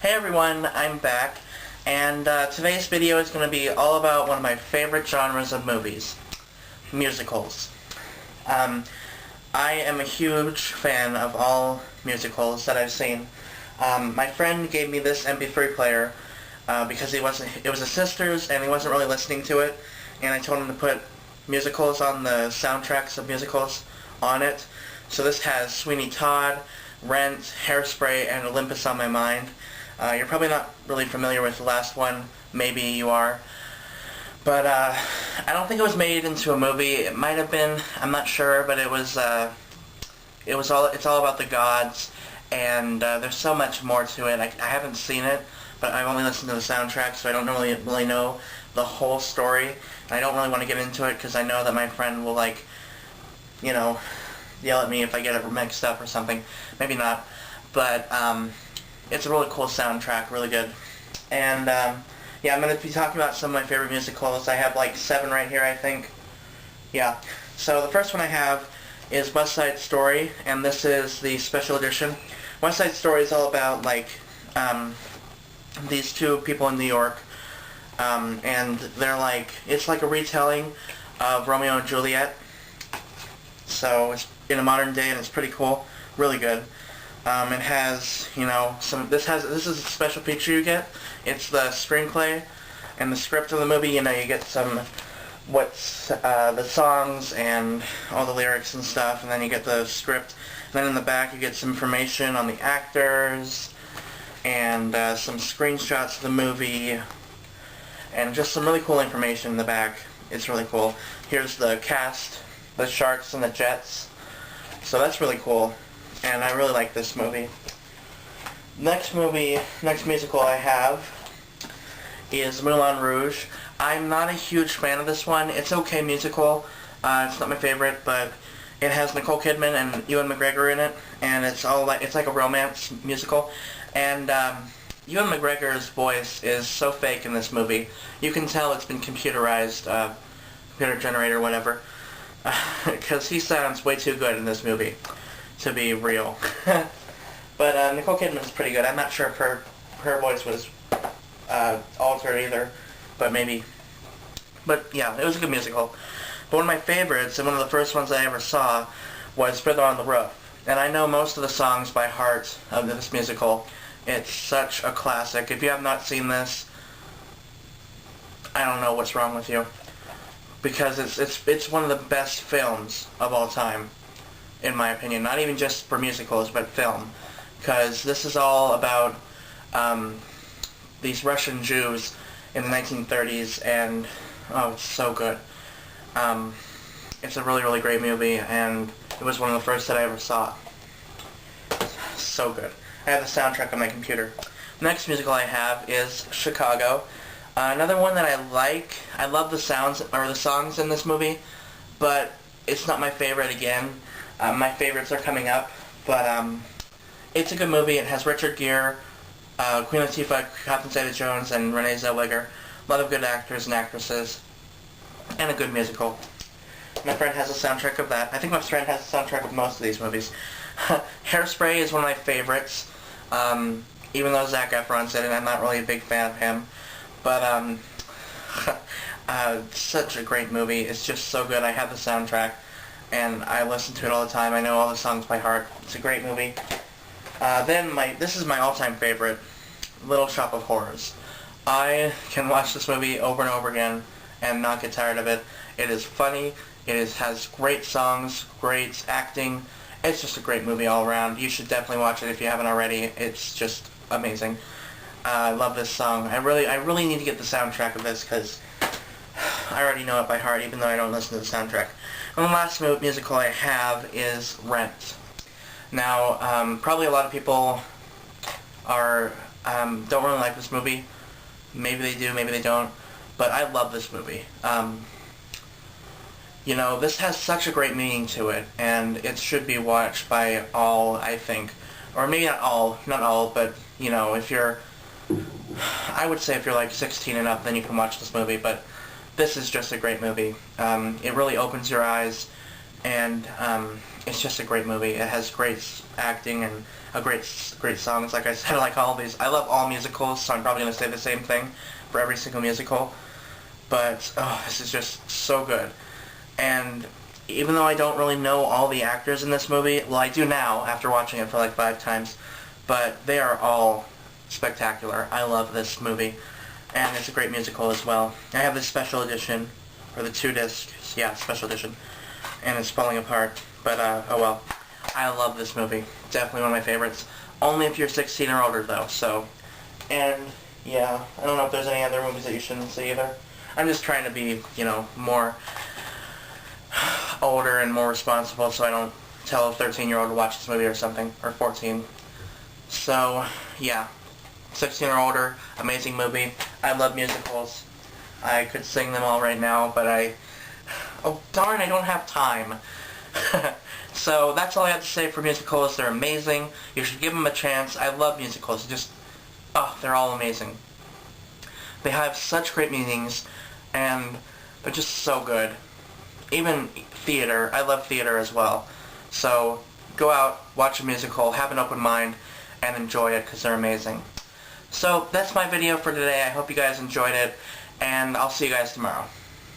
Hey everyone, I'm back, and today's video is going to be all about one of my favorite genres of movies, musicals. I am a huge fan of all musicals that I've seen. My friend gave me this MP3 player because it was a sister's and he wasn't really listening to it, and I told him to put musicals on the soundtracks of musicals on it. So this has Sweeney Todd, Rent, Hairspray, and Olympus on My Mind. You're probably not really familiar with the last one. Maybe you are. But I don't think it was made into a movie. It might have been. I'm not sure. But it's all about the gods, and there's so much more to it. I haven't seen it, but I've only listened to the soundtrack, so I don't really know the whole story. And I don't really want to get into it because I know that my friend will yell at me if I get it mixed up or something. Maybe not. But it's a really cool soundtrack, really good. And yeah, I'm going to be talking about some of my favorite musicals. I have like 7 right here, I think. Yeah. So the first one I have is West Side Story, and this is the special edition. West Side Story is all about these two people in New York, and they're it's like a retelling of Romeo and Juliet. So it's in a modern day, and it's pretty cool, really good. It has, this is a special feature you get. It's the screenplay and the script of the movie. You get the songs and all the lyrics and stuff, and then you get the script. And then in the back you get some information on the actors and some screenshots of the movie and just some really cool information in the back. It's really cool. Here's the cast, the Sharks and the Jets. So that's really cool. And I really like this movie. Next musical I have is Moulin Rouge. I'm not a huge fan of this one. It's okay musical. It's not my favorite, but it has Nicole Kidman and Ewan McGregor in it, and it's like a romance musical. And Ewan McGregor's voice is so fake in this movie. You can tell it's been computerized, computer generated, whatever, because he sounds way too good in this movie to be real. But Nicole Kidman is pretty good. I'm not sure if her voice was altered either, but maybe. But yeah, it was a good musical. But one of my favorites, and one of the first ones I ever saw, was Fiddler on the Roof. And I know most of the songs by heart of this musical. It's such a classic. If you have not seen this, I don't know what's wrong with you, because it's one of the best films of all time, in my opinion. Not even just for musicals, but film. Because this is all about these Russian Jews in the 1930s, and oh, it's so good. It's a really, really great movie, and it was one of the first that I ever saw. So good. I have the soundtrack on my computer. Next musical I have is Chicago. Another one that I like. I love the songs in this movie, but it's not my favorite again. My favorites are coming up, but it's a good movie. It has Richard Gere, Queen Latifah, Catherine Zeta-Jones, and Renee Zellweger. A lot of good actors and actresses, and a good musical. My friend has a soundtrack of that. I think my friend has a soundtrack of most of these movies. Hairspray is one of my favorites, even though Zac Efron's in it. I'm not really a big fan of him, but such a great movie. It's just so good. I have the soundtrack, and I listen to it all the time. I know all the songs by heart. It's a great movie. This is my all-time favorite, Little Shop of Horrors. I can watch this movie over and over again and not get tired of it. It is funny. It has great songs, great acting. It's just a great movie all around. You should definitely watch it if you haven't already. It's just amazing. I love this song. I really need to get the soundtrack of this because I already know it by heart, even though I don't listen to the soundtrack. And the last musical I have is Rent. Now, probably a lot of people don't really like this movie. Maybe they do, maybe they don't. But I love this movie. This has such a great meaning to it, and it should be watched by all, I think. Or maybe not all, but, I would say if you're like 16 and up, then you can watch this movie, but this is just a great movie. It really opens your eyes, and it's just a great movie. It has great acting, and great songs. Like I said, I like all these. I love all musicals, so I'm probably going to say the same thing for every single musical. But, oh, this is just so good. And even though I don't really know all the actors in this movie, well, I do now after watching it for like 5 times, but they are all spectacular. I love this movie, and it's a great musical as well. I have this special edition, or the 2 discs, yeah, special edition, and it's falling apart, but oh well. I love this movie. Definitely one of my favorites. Only if you're 16 or older, though, so. And, yeah, I don't know if there's any other movies that you shouldn't see either. I'm just trying to be, you know, more older and more responsible so I don't tell a 13-year-old to watch this movie or something, or 14. So, yeah. 16 or older, amazing movie. I love musicals. I could sing them all right now, but oh darn, I don't have time. So that's all I have to say for musicals. They're amazing. You should give them a chance. I love musicals. Just, oh, they're all amazing. They have such great meanings, and they're just so good. Even theater. I love theater as well. So go out, watch a musical, have an open mind, and enjoy it because they're amazing. So that's my video for today. I hope you guys enjoyed it, and I'll see you guys tomorrow.